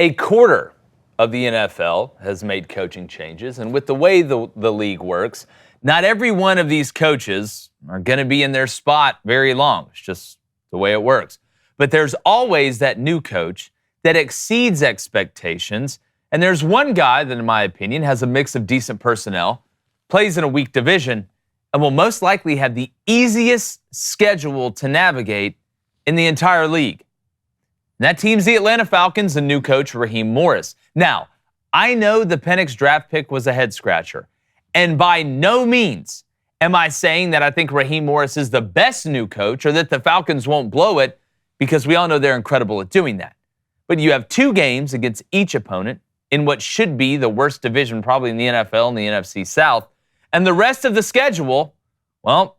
A quarter of the NFL has made coaching changes, and with the way the league works, not every one of these coaches are going to be in their spot very long. It's just the way it works. But there's always that new coach that exceeds expectations, and there's one guy that, in my opinion, has a mix of decent personnel, plays in a weak division, and will most likely have the easiest schedule to navigate in the entire league. And that team's the Atlanta Falcons and new coach Raheem Morris. Now, I know the Penix draft pick was a head-scratcher, and by no means am I saying that I think Raheem Morris is the best new coach or that the Falcons won't blow it, because we all know they're incredible at doing that. But you have 2 games against each opponent in what should be the worst division probably in the NFL and the NFC South, and the rest of the schedule, well,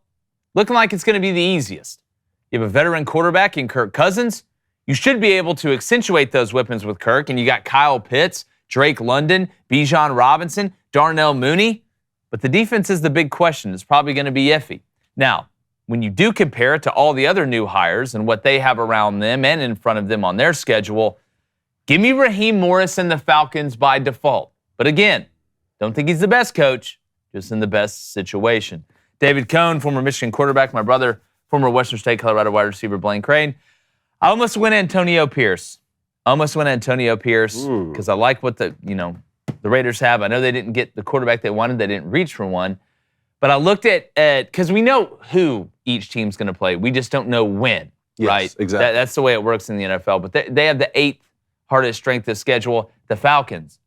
looking like it's going to be the easiest. You have a veteran quarterback in Kirk Cousins. You should be able to accentuate those weapons with Kirk, and you got Kyle Pitts, Drake London, Bijan Robinson, Darnell Mooney. But the defense is the big question. It's probably going to be iffy. Now, when you do compare it to all the other new hires and what they have around them and in front of them on their schedule, give me Raheem Morris and the Falcons by default. But again, don't think he's the best coach, just in the best situation. David Cohn, former Michigan quarterback, my brother, former Western State Colorado wide receiver Blaine Crane. I almost went Antonio Pierce. Because I like what the Raiders have. I know they didn't get the quarterback they wanted. They didn't reach for one. But I looked at because we know who each team's going to play. We just don't know when, yes, right? Exactly. That's the way it works in the NFL. But they have the 8th hardest strength of schedule. The Falcons,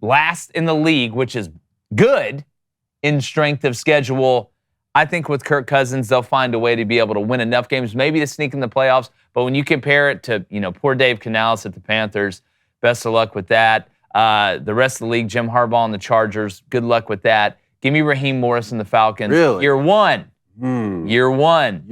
last in the league, which is good in strength of schedule. I think with Kirk Cousins, they'll find a way to be able to win enough games, maybe to sneak in the playoffs. But when you compare it to, poor Dave Canales at the Panthers, best of luck with that. The rest of the league, Jim Harbaugh and the Chargers, good luck with that. Give me Raheem Morris and the Falcons. Really? Year one. Year one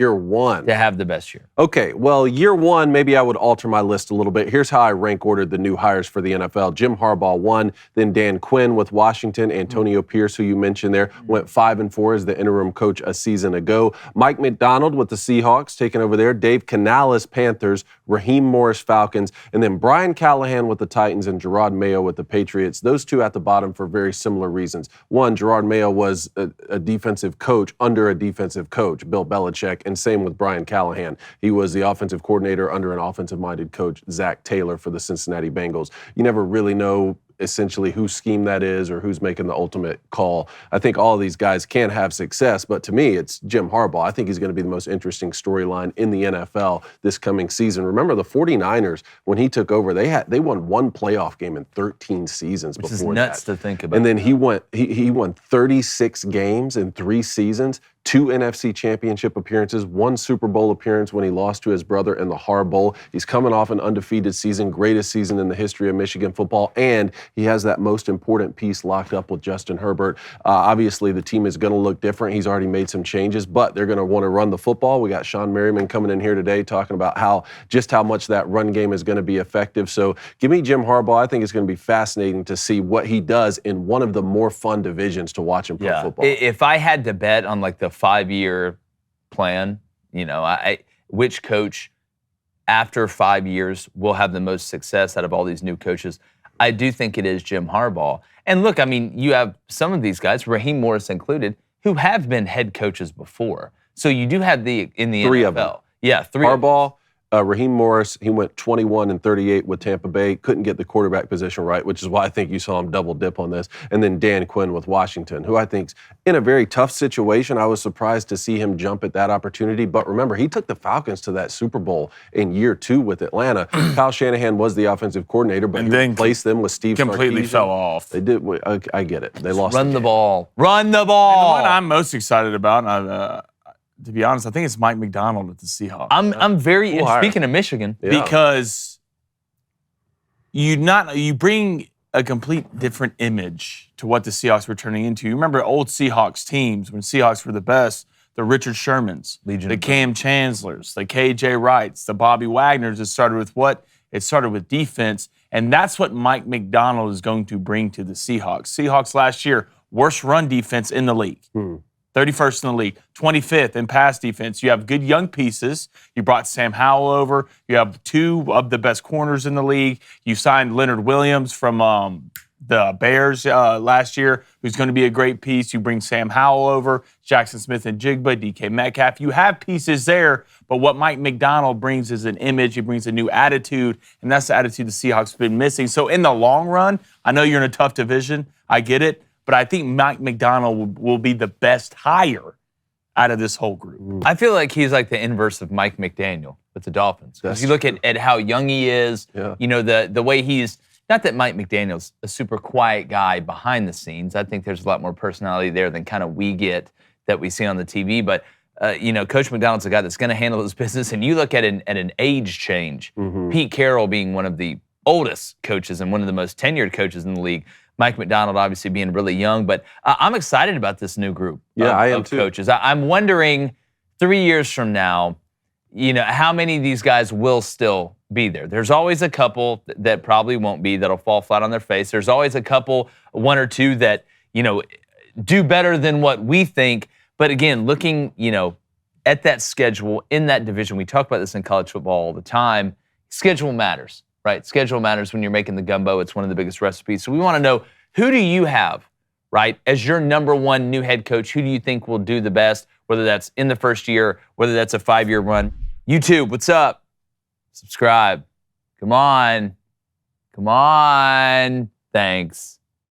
to have the best year. Okay, well, year one, maybe I would alter my list a little bit. Here's how I rank ordered the new hires for the NFL. Jim Harbaugh 1, then Dan Quinn with Washington, Antonio Pierce, who you mentioned there, went 5-4 as the interim coach a season ago. Mike McDonald with the Seahawks taking over there. Dave Canales, Panthers. Raheem Morris, Falcons. And then Brian Callahan with the Titans and Gerard Mayo with the Patriots. Those two at the bottom for very similar reasons. One, Gerard Mayo was a defensive coach under a defensive coach, Bill Belichick, and same with Brian Callahan. He was the offensive coordinator under an offensive-minded coach, Zach Taylor, for the Cincinnati Bengals. You never really know essentially whose scheme that is or who's making the ultimate call. I think all of these guys can have success, but to me, it's Jim Harbaugh. I think he's going to be the most interesting storyline in the NFL this coming season. Remember the 49ers, when he took over, they won 1 playoff game in 13 seasons before that. Which is nuts to think about. And then he won 36 games in 3 seasons. 2 NFC championship appearances, 1 Super Bowl appearance when he lost to his brother in the Harbaugh Bowl. He's coming off an undefeated season, greatest season in the history of Michigan football, and he has that most important piece locked up with Justin Herbert. Obviously, the team is going to look different. He's already made some changes, but they're going to want to run the football. We got Sean Merriman coming in here today talking about how much that run game is going to be effective. So give me Jim Harbaugh. I think it's going to be fascinating to see what he does in one of the more fun divisions to watch in pro football. If I had to bet on like the 5-year plan, which coach after 5 years will have the most success out of all these new coaches, I do think it is Jim Harbaugh. And look, you have some of these guys, Raheem Morris included, who have been head coaches before. So you do have in the 3 NFL. of them. Yeah, 3 Harbaugh, Raheem Morris, he went 21-38 with Tampa Bay, couldn't get the quarterback position right, which is why I think you saw him double dip on this. And then Dan Quinn with Washington, who I think's in a very tough situation. I was surprised to see him jump at that opportunity. But remember, he took the Falcons to that Super Bowl in year 2 with Atlanta. Kyle Shanahan was the offensive coordinator, but he replaced them with Steve completely Sarkisian. Fell off. They did. I get it. They lost. Run the ball. And the one I'm most excited about, to be honest, I think it's Mike McDonald at the Seahawks. I'm very speaking of Michigan, because you bring a complete different image to what the Seahawks were turning into. You remember old Seahawks teams when Seahawks were the best, the Richard Shermans, the Cam Chancellors, the KJ Wrights, the Bobby Wagners. It started with what? It started with defense, and that's what Mike McDonald is going to bring to the Seahawks. Seahawks last year, worst run defense in the league. 31st in the league, 25th in pass defense. You have good young pieces. You brought Sam Howell over. You have 2 of the best corners in the league. You signed Leonard Williams from the Bears last year, who's going to be a great piece. You bring Sam Howell over, Jackson Smith and Jigba, DK Metcalf. You have pieces there, but what Mike McDonald brings is an image. He brings a new attitude, and that's the attitude the Seahawks have been missing. So in the long run, I know you're in a tough division. I get it. But I think Mike McDonald will be the best hire out of this whole group. I feel like he's like the inverse of Mike McDaniel with the Dolphins. Because you look at how young he is, you know, the way he's, not that Mike McDaniel's a super quiet guy behind the scenes. I think there's a lot more personality there than kind of we get that we see on the TV. But, you know, Coach McDonald's a guy that's going to handle his business. And you look at an age change, Pete Carroll being one of the oldest coaches and one of the most tenured coaches in the league, Mike McDonald obviously being really young, but I'm excited about this new group of coaches. I'm wondering 3 years from now, you know, how many of these guys will still be there. There's always a couple that probably won't be, that'll fall flat on their face. There's always a couple, 1 or 2 that, you know, do better than what we think. But again, looking, you know, at that schedule in that division, we talk about this in college football all the time, schedule matters. Right, schedule matters when you're making the gumbo. It's one of the biggest recipes. So we want to know, who do you have, right, as your number 1 new head coach? Who do you think will do the best, whether that's in the first year, whether that's a 5-year run? YouTube, what's up? Subscribe. Come on. Come on. Thanks.